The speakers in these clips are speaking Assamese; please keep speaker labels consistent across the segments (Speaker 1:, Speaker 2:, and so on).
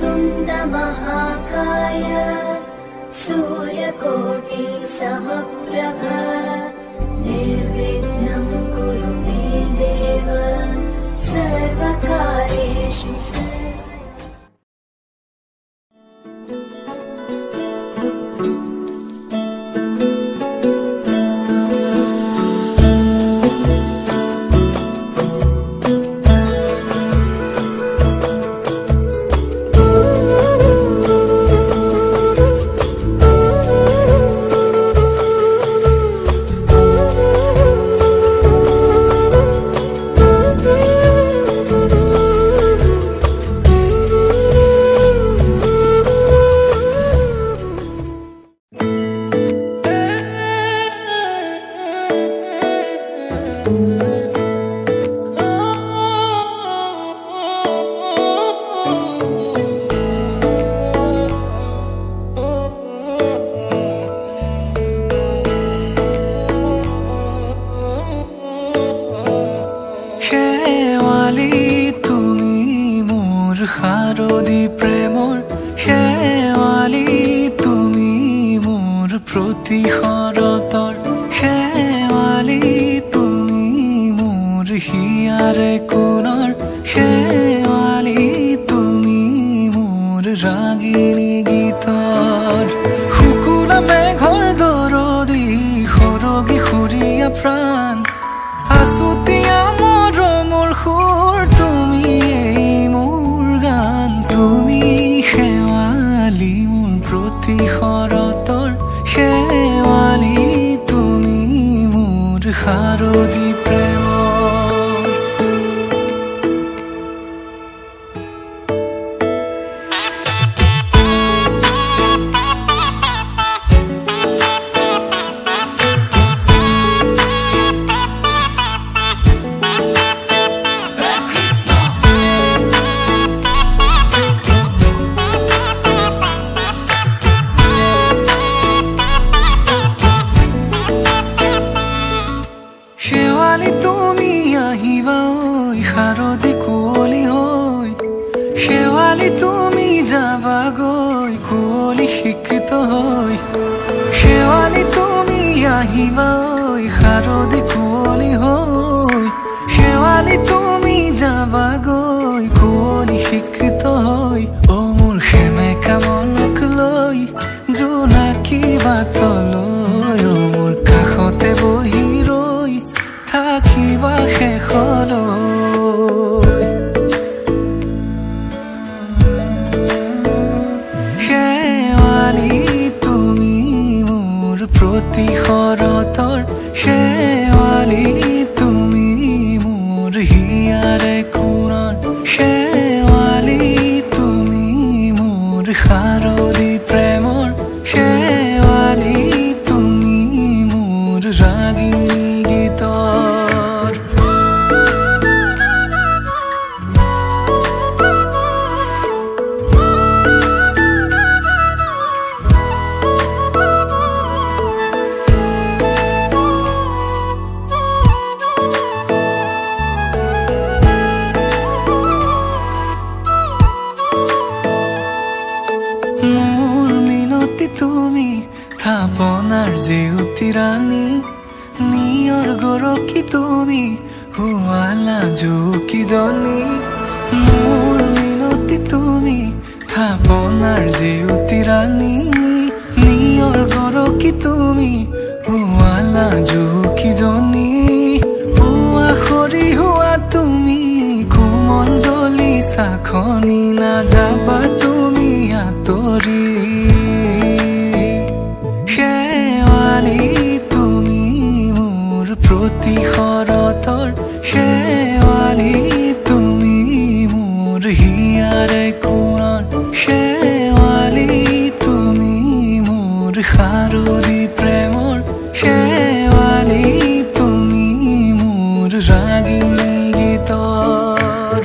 Speaker 1: वक्रतुण्ड महाकाय सूर्यकोटि समप्रभ निर्विघ्नं कुरु मे देव सर्वकार्येषु
Speaker 2: শাৰদী প্ৰেমৰ শেৱালি তুমি মোৰ প্ৰতি শৰতৰ শেৱালি তুমি মোৰ হিয়াৰে কোণৰ শেৱালি তুমি মোৰ ৰাগিনী গীতৰ শুকুলা মেঘৰ দৰদি সৰগী সুৰীয়া প্ৰাণ আছুতীয়া মৰমৰ সুৰ তুমি তুমি শেৱালি মোৰ প্ৰতি শৰতৰ শেৱালি তুমি মোৰ শাৰদী প্ৰেমৰ শেৱালি তুমি আহিবা ঐ শাৰদী কুঁৱলী হৈ শেৱালি তুমি যাবাগৈ কুঁৱলী শিক্ষিত হৈ শেৱালি তুমি আহিবা ঐ শাৰদী কুঁৱলী হৈ শেৱালি তুমি যাবাগৈ কুঁৱলী শিক্ষিত হৈ অ মোৰ সেমেকা মনক লৈ জোনাকী বাটলৈ অ মোৰ কাষতে বহি থাকিবা শেষলৈ শেৱালি তুমি মোৰ প্ৰতি শৰতৰ শেৱালি তুমি মোৰ হিয়াৰে কোণৰ শেৱালি তুমি মোৰ শাৰদী প্ৰেমৰ শেৱালি তুমি মোৰ ৰাগিনী গীতৰ মোৰ মিনতি তুমি থাপনাৰ জেউতি ৰাণী নিয়ৰ গৰকী তুমি হুৱালা জুকিজনী মোৰ মিনতি তুমি থাপনাৰ জেউতি ৰাণী নিয়ৰ গৰকী তুমি হুৱালা জুকিজনী পুৱা খৰি হোৱা তুমি কোমল দলি চাখনি নাযাবা তুমি আঁতৰি শেৱালি তুমি মোৰ প্ৰতি শৰতৰ শেৱালি তুমি মোৰ হিয়াৰে কোণৰ শেৱালি তুমি মোৰ শাৰদী প্ৰেমৰ শেৱালি তুমি মোৰ ৰাগিনী গীতৰ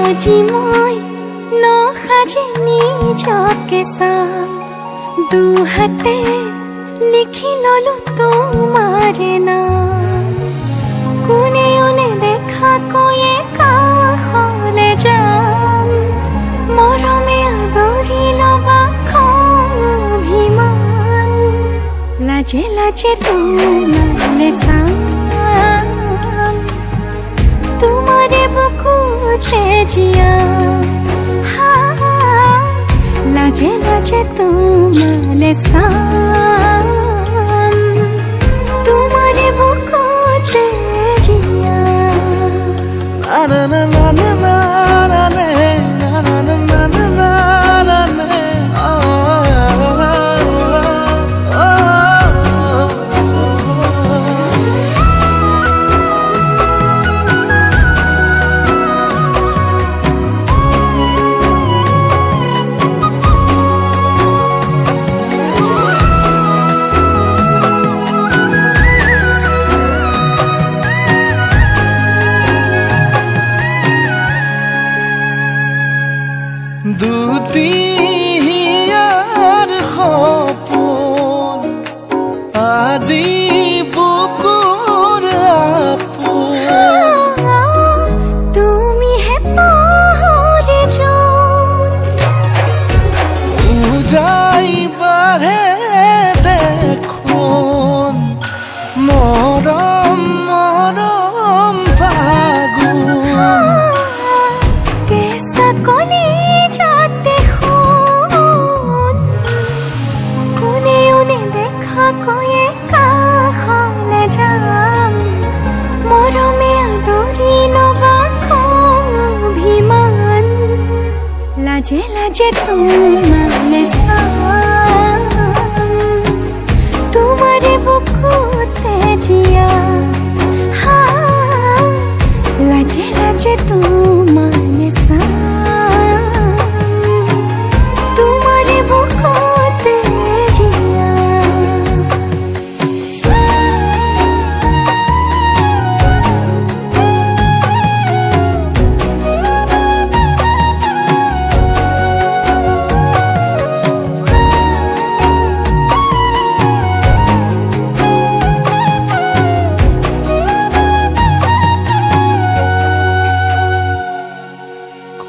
Speaker 3: আজি মই নসাজি নিজকে চাম দুহাতে লিখি ললো তোমাৰে নাম কোনেও নেদেখা কৈয়ে কাষলে যাম মৰমে আদৰি লবা খং অভিমান লাজে লাজে তোমালে চাম তোমাৰে বুকুতে জিয়াম লাজে লাজে তোমালে চাম তোমাৰে বুকুতে জিয়াম
Speaker 2: না না না না না না না না না না দুটিয়াৰ সপোন আজি বুকুৰ আপোন
Speaker 3: তুমিহে পাহৰি যোন
Speaker 2: উজাই বাঢ়ে দেখোন মৰম মৰম ফাগুন
Speaker 3: কেঁচা কলি যাতে শুন কোনেও নেদেখা কৈয়ে কাষলে যাম মৰমে আদৰি লবা খং অভিমান লাজে লাজে তোমালে চাম তোমাৰে বুকুতে জিয়াম লাজে লাজে তোমালে চাম তোমাৰে বুকুতে জিয়াম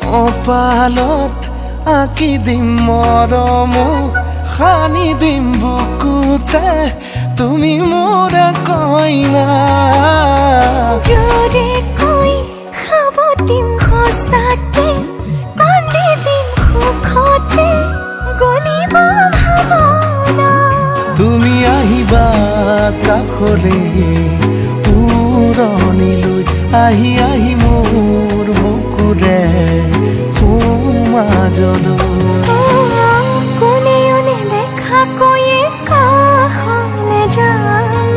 Speaker 2: কপালত আঁকি দিম মৰম সানি দিম বুকুতে তুমি মোৰ কইনা
Speaker 3: জোৰে কৈ খাব দিম সঁচাকে কান্দি দিম সুখতে গলিব ভাৱনা
Speaker 2: তুমি আহিবা কাষলে উৰণিলৈ আহি আহি মোৰ বুকুৰে সোমাজলৈ
Speaker 3: কোনেও নেদেখা কৈয়ে কাষলে যাম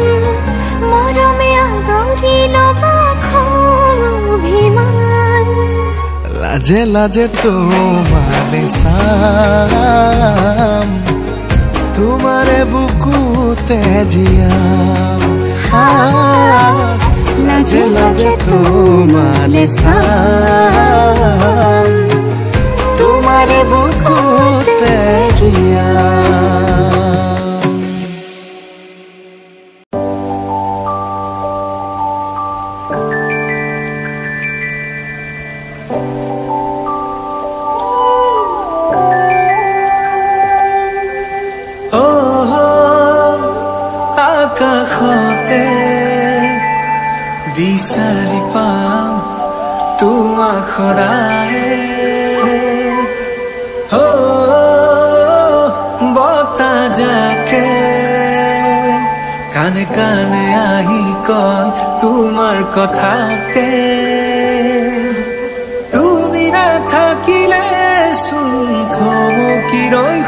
Speaker 3: মৰমে আদৰি লবা খং অভিমান
Speaker 2: লাজে লাজে তোমালে চাম তোমাৰে বুকুতে জিয়াম
Speaker 3: লাজে লাজে তোমালে চাম
Speaker 2: তোমাৰে বুকুতে জিয়াম আকাশতে বিচাৰি পাম তোমাক সদায় বতাহ যাকে কানে কানে আহি কয় তোমাৰ কথাকে তুমি নাথাকিলে চোন থমকি ৰৈ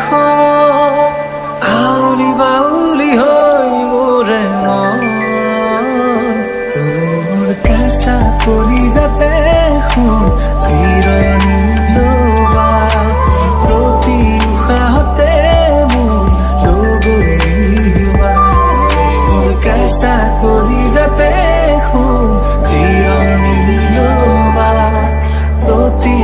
Speaker 2: আউলি বাউলি হৈ মোৰে মন তোৰ কেঁচা কৰি যাতে শুন চিৰণি লবা প্ৰতি উশাহতে মোৰ লগৰীবা মোৰ কেঁচা কৰি যাতে শুন চিৰণি লবা প্ৰতি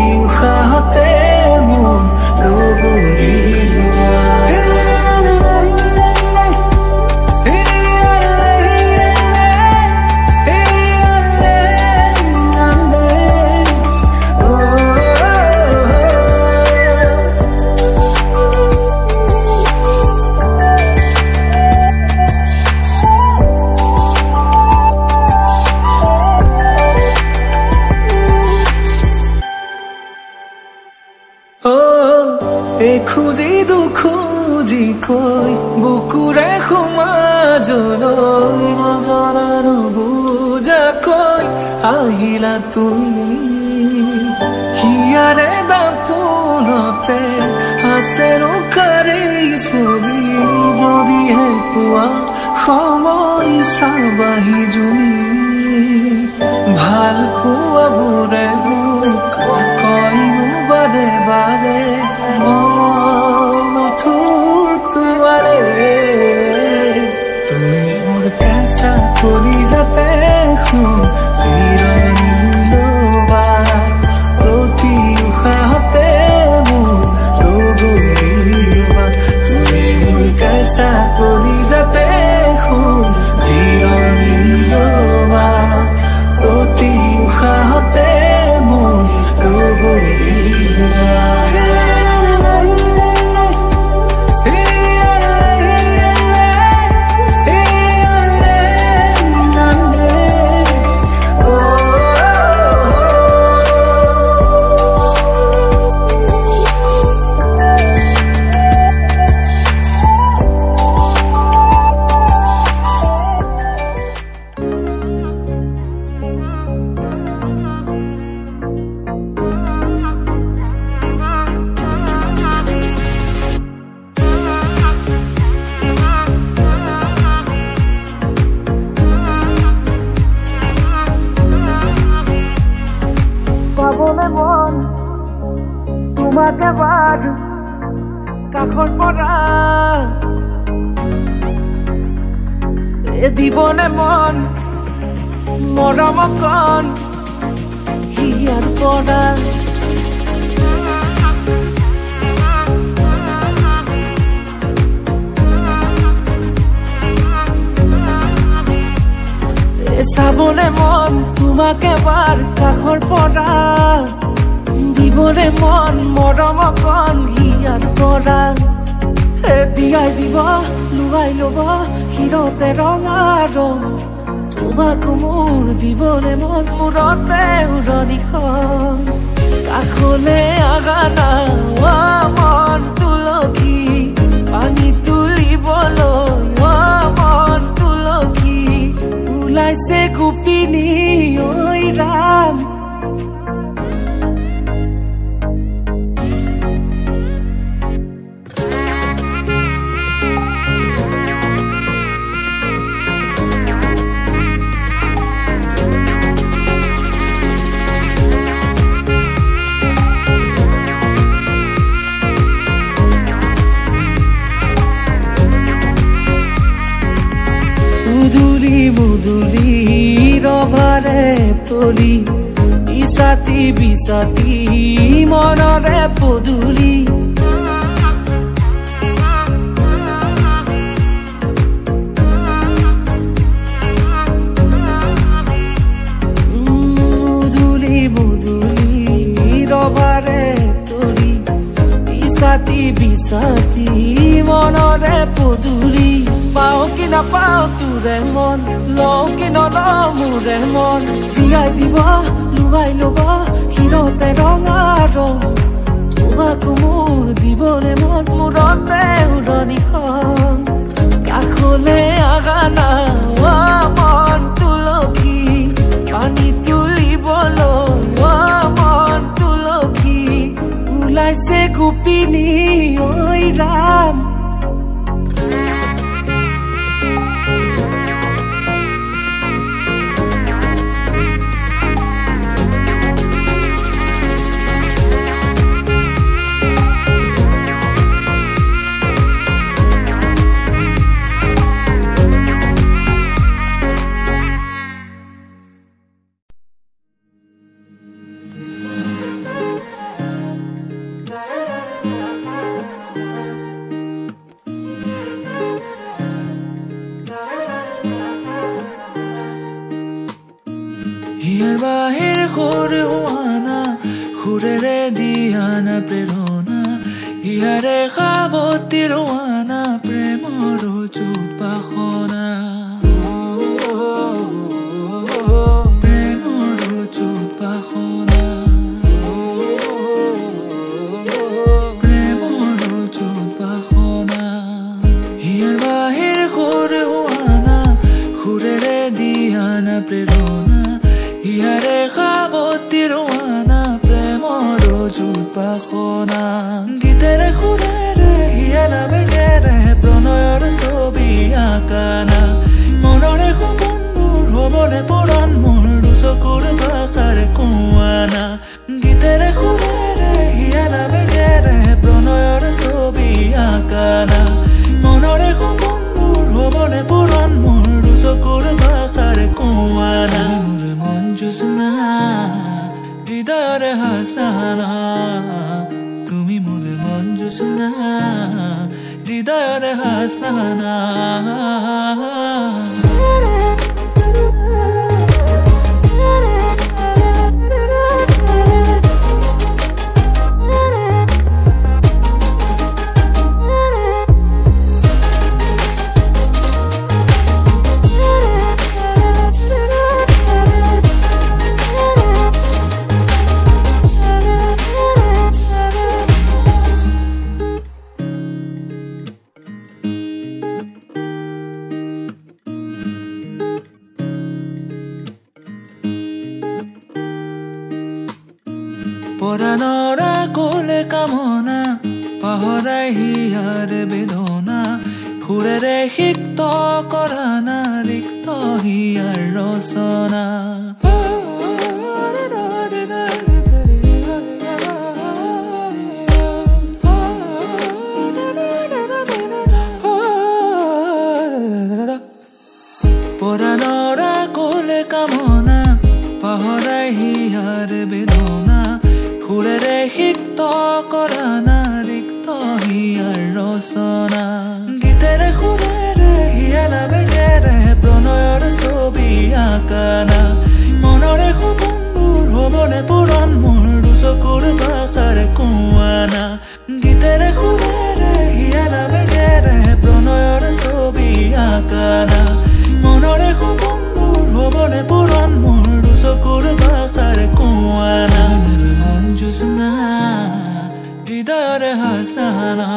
Speaker 2: এই খুজি দুখুজি কৈ বুকুৰে সমাজলৈ নজনাৰ বুজাকৈ আহিলা তুমি হিয়াৰে দাপোনতে আছে ৰোকাৰে ছবি যদিহে পোৱা সময় চাবাহি জুমি ভাল পোৱাবোৰে মোক কয়নো বাৰে বাৰে মথুৰ তোমাৰে তুমি মোৰ কেঁচা কৰি যাতে চিৰণি লবা প্ৰতি উশাহতে মোৰ লগৰীবা তুমি মোৰ কেঁচা কৰি যাতে চিৰণি লবা প্ৰতি উশাহতে মোৰ লগৰীবা কাষৰ পৰা দিবনে মন মৰম কণ হিয়াৰ পৰা চাবলে মন তোমাক এবাৰ কাষৰ পৰা দিবনে মন মৰম কণ হিয়াৰ পৰা দিয়াই দিব লুৱাই ল'ব হিৰতে ৰঙা ৰং তোমাক মোৰ দিবনে মন মূৰতে উৰণিখন কাষলে আগানা মন তুলসী পানী তুলিবলৈ মন তুলসী ওলাইছে গোপিনী ঐ ৰাম মুদুলি ৰভাৰে তলি ইছাতি বিছাতি মনৰে পদুলি মুদুলি ৰভাৰে তলি ইছাতি বিছাতি মনৰে পদুলি পাও কি নাপাও তোৰে মন লও কি নলও মোৰে মন দিয়াই দিব লুৱাই ল'ব হিৰতে ৰঙা ৰং তোমাক মোৰ দিবনে মন মূৰতে উৰণিখন কাষলে আগানা মন তুলসী পানী তুলিবলৈ মন তুলসী ওলাইছে গোপিনী ঐ ৰাম
Speaker 4: বাহিৰ সুৰে হোৱানা সুৰেৰে দিয়ানা প্ৰেৰণা ইয়াৰে সাৱতী ৰোৱানা প্ৰেমৰ যুত বাসনা প্ৰেমৰ যুত বাসনা প্ৰেমৰ ৰজুত বাসনা গীতেৰে সুৰেৰে হিয়ালা বেগেৰে প্ৰণয়ৰ ছবি আঁকানা মনৰে সপোনবোৰ হ'বলে পুৰণ মোৰ দুচকুৰ ভাষাৰে কোৱানা গীতেৰে সুৰেৰে হিয়ালা বেগেৰে প্ৰণয়ৰ ছবি আঁকানা মনৰে সপোনবোৰ হ'বলে পুৰণ মোৰ দুচকুৰ ভাষাৰে কোৱানা মোৰ মন জোছনা হৃদয়ৰে হাসনা তুমি মোৰ মন জোছনা হৃদয়ৰে হাসনা পৰাণৰা কোলে কামনা পাহৰাই হিয়াৰ বেদনা সুৰেৰে সিক্ত কৰা না ৰিক্ত হিয়াৰ ৰচনা পৰাণৰা কোলে কামনা পাহৰাই হিয়াৰ বেদনা সুৰেৰে সিক্ত কৰা না ৰিক্ত হিয়াৰ ৰচনা গীতেৰে সুৰেৰে হিয়ালা বেগেৰে প্ৰণয়ৰ ছবি আঁকানা মনৰে সপোনবোৰ হ'বলে পুৰণ মোৰ দুচকুৰ ভাষাৰে কোৱানা গীতেৰে সুৰেৰে হিয়ালা বেগেৰে প্ৰণয়ৰ ছবি আঁকানা মনৰে সপোনবোৰ হ'বলে পুৰণ মোৰ দুচকুৰ ভাষাৰে কোৱানা জোছনা হৃদয়ৰে হাসনা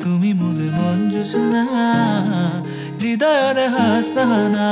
Speaker 4: তুমি মোৰ মন জোছনা হৃদয়ৰে হাসনা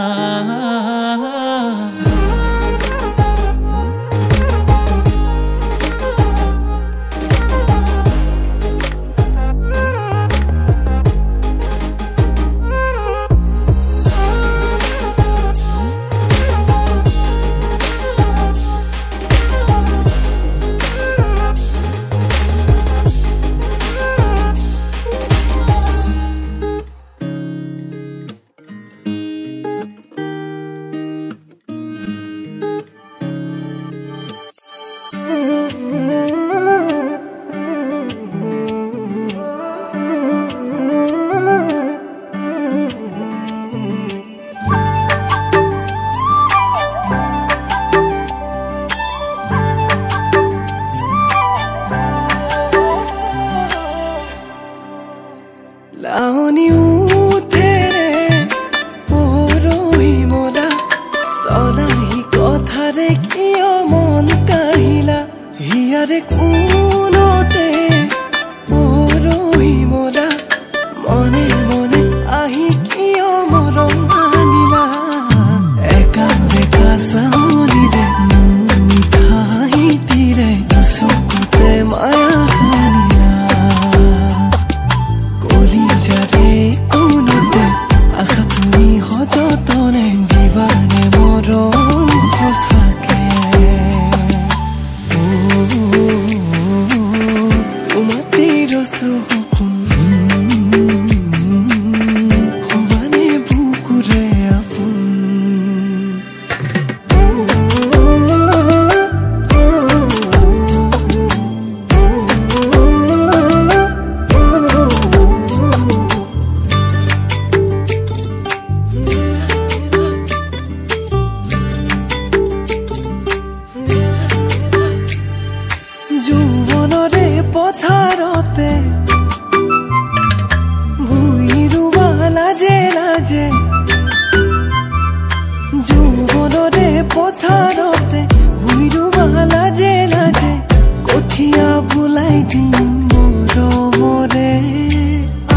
Speaker 5: লাউনি উঠেৰে পৰহি মলা চলাই কথাৰে কিয় মন কাঢ়িলা হিয়াৰে কোনতে পৰহি মলা মনে মনে আহি কিয় মৰম আনিলা একা বেকা চাউলিৰে মোৰ মিঠাই তীৰে চকুতে মায়া কোনতে আছা তুমি সযতনে দিবানে মৰম সঁচাকে তোমাতে ৰচো সপোন সমানে বুকুৰে আপোন যৌৱনৰে পথাৰতে ভুই ৰুবা লাজে লাজে যৌৱনৰে পথাৰতে ভুই ৰুবা লাজে লাজে কঠীয়া বোলাই দিম মৰমৰে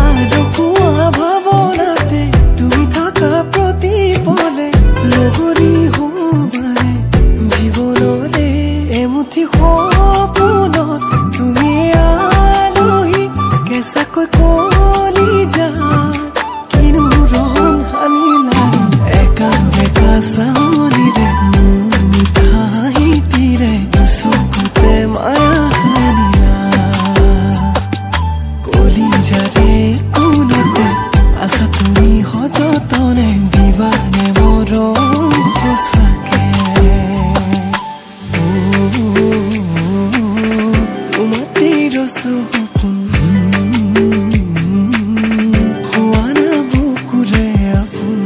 Speaker 5: আৰু কোৱা ভাৱনাতে তুমি থকা প্ৰতিপলে লগৰী হ'বাৰে জীৱনৰে এমুঠি সপোনত তুমি আলহী কেঁচাকৈ কলি যা কিনো ৰহন সানিলা একা বেকা চাউলিৰে মোৰ মিঠা হাঁহিটিৰে চকুতে মায়া সানিলা কলি যাৰে কোনতে আছা তুমি সযতনে দিবানে মৰম সঁচাকে তোমাতে ৰচো সপোন হোৱা না বুকুৰে আপোন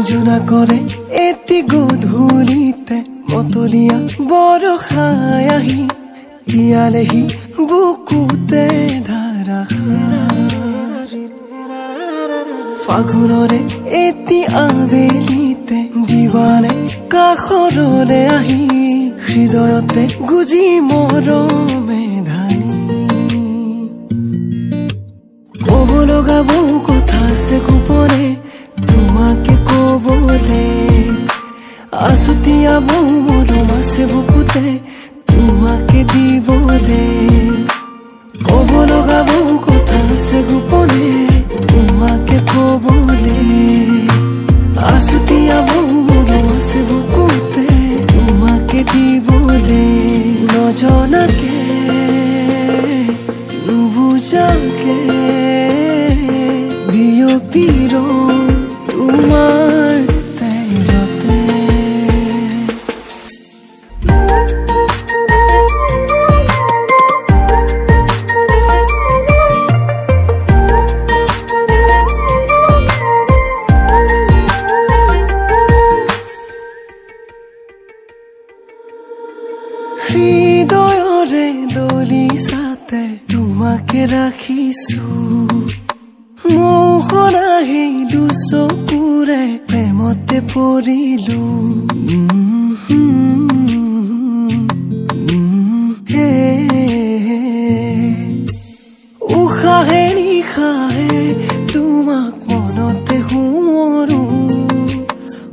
Speaker 5: জোনা কৰে এটি গধূলিতে মতলীয়া বৰষাই আহি তিয়ালেহি বুকুতে ধাৰাসাৰ ফাগুনৰে এটি আবেলিতে দিৱানে কাষৰলে আহি হৃদয়তে গুজি মৰমে ধানি ক'ব লগা বহু কথা আছে গোপনে তোমাকে কবলে আছুতীয়া বহু মৰম আছে বুকুতে তোমাকে দিবলে ক'ব লগা বহু কথা আছে গোপনে তোমাকে কবলে আছুতীয়া বহু মৰম আছে বুকুতে তোমাকে দিবলে নজনাকে নুবুজাকে বিয়পিৰ তোমাৰ তেজতে হৃদয়ৰে দলিছাতে তোমাকে ৰাখিছো মোহনা সেই দুচকুৰে প্ৰেমতে পৰিলো উশাহে নিশাহে তোমাক মনতে সোঁৱৰো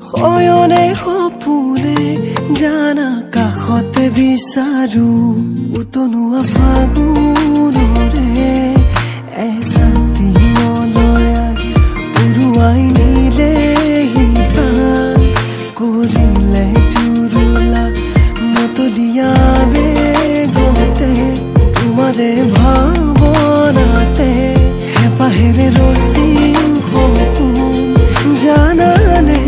Speaker 5: শয়নে সপোনে জানা কাষতে বিচাৰো উতনুৱা ফাগুনৰে এচাতি মলয়াৰ উৰুৱাই নিলে কৰিলে জুৰুলা মতলীয়া বেগতে তোমাৰে ভাৱনাতে হেঁপাহেৰে ৰচিম সপোন জানানে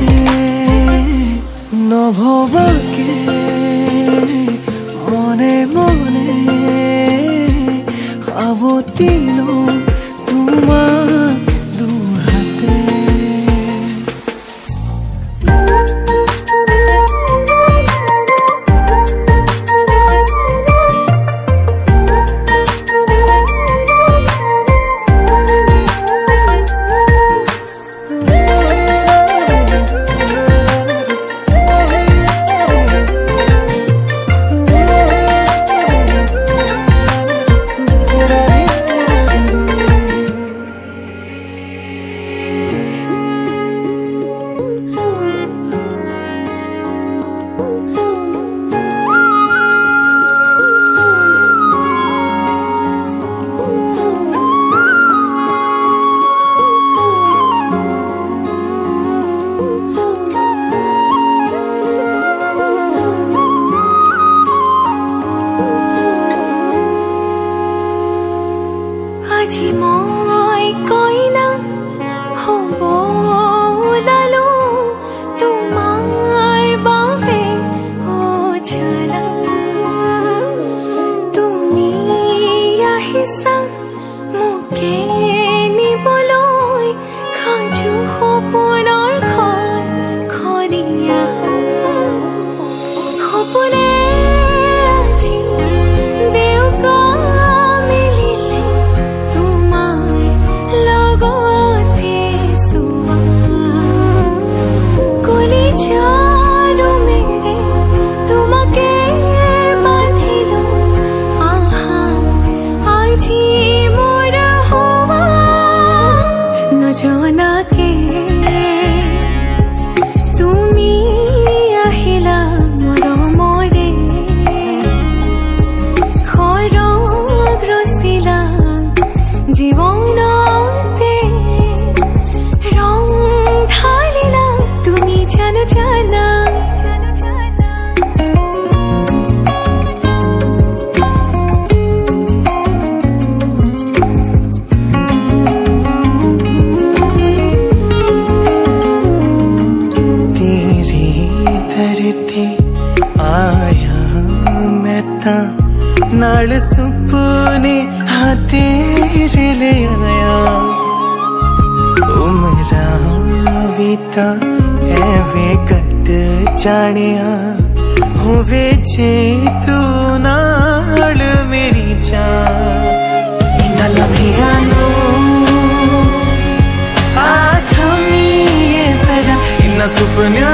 Speaker 5: নভবাকে মনে মনে সাৱটি লওঁ তোমাক দুহাতে আজি মই কইনা হ'ব ওলালো তোমাক
Speaker 3: সপোনে আজি দেউকা মিলিলে তোমাৰ লগতে চোৱা কলিজাৰু মেৰে তোমাকে বান্ধিলো আহা আজি মোৰ হোৱা নজনাকে তুমি আহিলা মৰমৰে খৰগ ৰচিলা জীৱনতে ৰং ঢালিলা তুমি জানো জানা
Speaker 2: आया मैं ता नाल सुपने हाँ तेरे ले आया उमरा बीता एवे कट जानिया होवे जे तू नाल मेरी जान इन्ना लम्हिया नो आ थमी ये जरा इन्ना सुपना